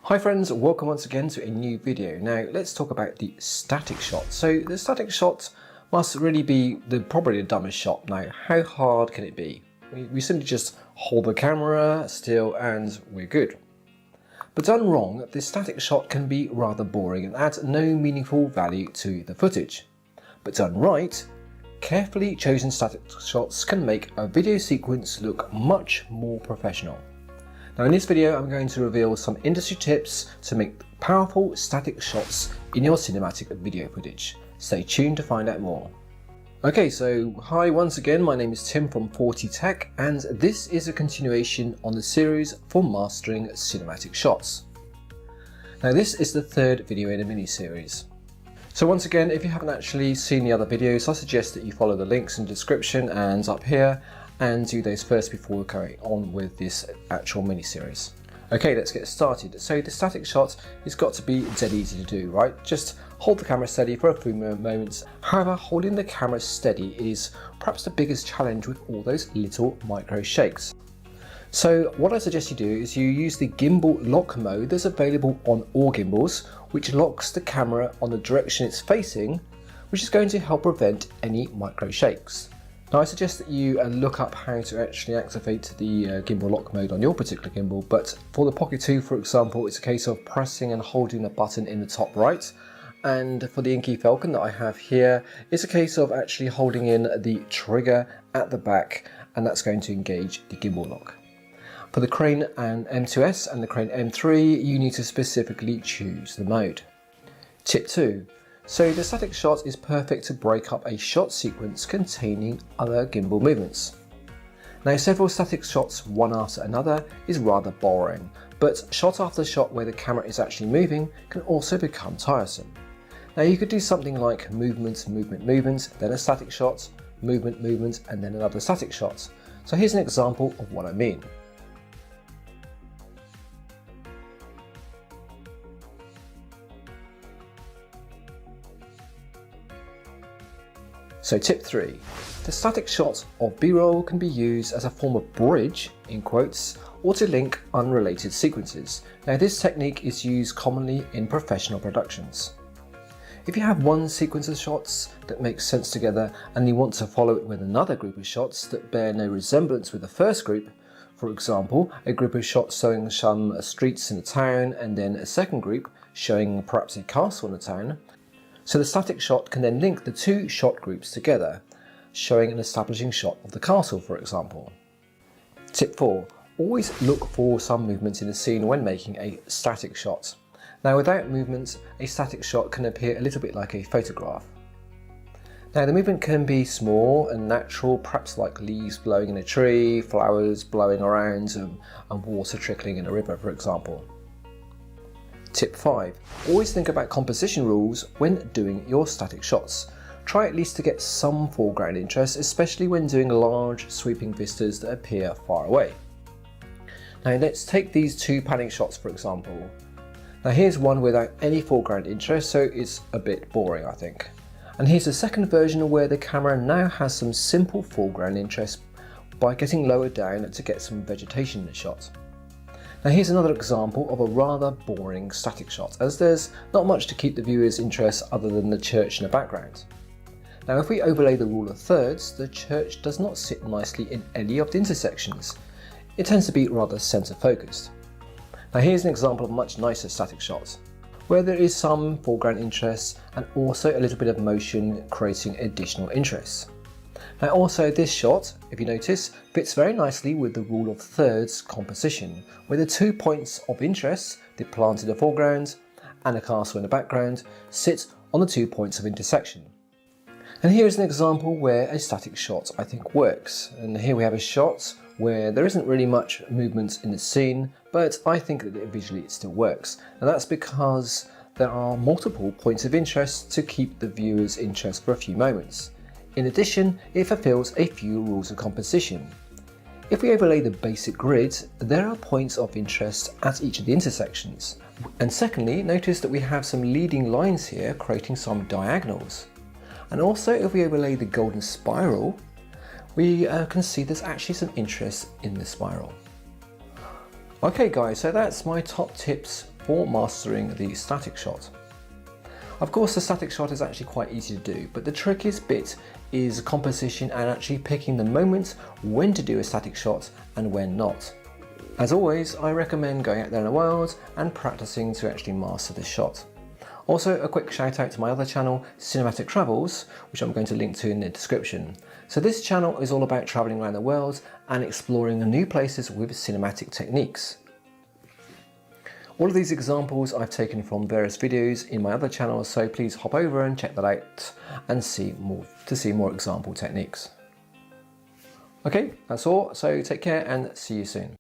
Hi friends, welcome once again to a new video. Now let's talk about the static shot. So the static shot must really be probably the dumbest shot. Now how hard can it be? We simply just hold the camera still and we're good. But done wrong, the static shot can be rather boring and add no meaningful value to the footage. But done right, carefully chosen static shots can make a video sequence look much more professional. Now in this video I'm going to reveal some industry tips to make powerful static shots in your cinematic video footage. Stay tuned to find out more. Okay, so hi once again, my name is Tim from 40 Tech and this is a continuation on the series for mastering cinematic shots. Now this is the third video in a mini-series. So once again, if you haven't actually seen the other videos, I suggest that you follow the links in the description and up here and do those first before we carry on with this actual mini-series. Okay, let's get started. So the static shot has got to be dead easy to do, right? Just hold the camera steady for a few moments. However, holding the camera steady is perhaps the biggest challenge with all those little micro shakes. So what I suggest you do is you use the gimbal lock mode that's available on all gimbals, which locks the camera on the direction it's facing, which is going to help prevent any micro shakes. Now I suggest that you look up how to actually activate the gimbal lock mode on your particular gimbal, but for the Pocket 2 for example, it's a case of pressing and holding a button in the top right, and for the Inky Falcon that I have here, it's a case of actually holding in the trigger at the back, and that's going to engage the gimbal lock. For the Crane and M2S and the Crane M3, you need to specifically choose the mode. Tip 2. So the static shot is perfect to break up a shot sequence containing other gimbal movements. Now several static shots one after another is rather boring, but shot after shot where the camera is actually moving can also become tiresome. Now you could do something like movement, movement, movement, then a static shot, movement, movement, and then another static shot. So here's an example of what I mean. So tip 3, the static shot of B-roll can be used as a form of bridge, in quotes, or to link unrelated sequences. Now this technique is used commonly in professional productions. If you have one sequence of shots that makes sense together and you want to follow it with another group of shots that bear no resemblance with the first group, for example, a group of shots showing some streets in a town and then a second group showing perhaps a castle in a town, so the static shot can then link the two shot groups together, showing an establishing shot of the castle, for example. Tip 4. Always look for some movement in the scene when making a static shot. Now without movement, a static shot can appear a little bit like a photograph. Now the movement can be small and natural, perhaps like leaves blowing in a tree, flowers blowing around, and water trickling in a river, for example. Tip 5. Always think about composition rules when doing your static shots. Try at least to get some foreground interest, especially when doing large sweeping vistas that appear far away. Now let's take these two panning shots for example. Now here's one without any foreground interest, so it's a bit boring I think. And here's the second version where the camera now has some simple foreground interest by getting lower down to get some vegetation in the shot. Now here's another example of a rather boring static shot, as there's not much to keep the viewer's interest other than the church in the background. Now if we overlay the rule of thirds, the church does not sit nicely in any of the intersections. It tends to be rather centre focused. Now here's an example of a much nicer static shot, where there is some foreground interest and also a little bit of motion creating additional interest. Now also this shot, if you notice, fits very nicely with the rule of thirds composition, where the 2 points of interest, the plant in the foreground and a castle in the background, sit on the 2 points of intersection. And here is an example where a static shot I think works. And here we have a shot where there isn't really much movement in the scene, but I think that visually it still works. And that's because there are multiple points of interest to keep the viewer's interest for a few moments. In addition, it fulfills a few rules of composition. If we overlay the basic grid, there are points of interest at each of the intersections. And secondly, notice that we have some leading lines here creating some diagonals. And also if we overlay the golden spiral, we can see there's actually some interest in the spiral. Okay guys, so that's my top tips for mastering the static shot. Of course, the static shot is actually quite easy to do, but the trickiest bit is composition and actually picking the moment when to do a static shot and when not. As always, I recommend going out there in the world and practicing to actually master this shot. Also, a quick shout out to my other channel, Cinematic Travels, which I'm going to link to in the description. So this channel is all about travelling around the world and exploring new places with cinematic techniques. All of these examples I've taken from various videos in my other channels, so please hop over and check that out and see more example techniques. Okay, that's all, so take care and see you soon.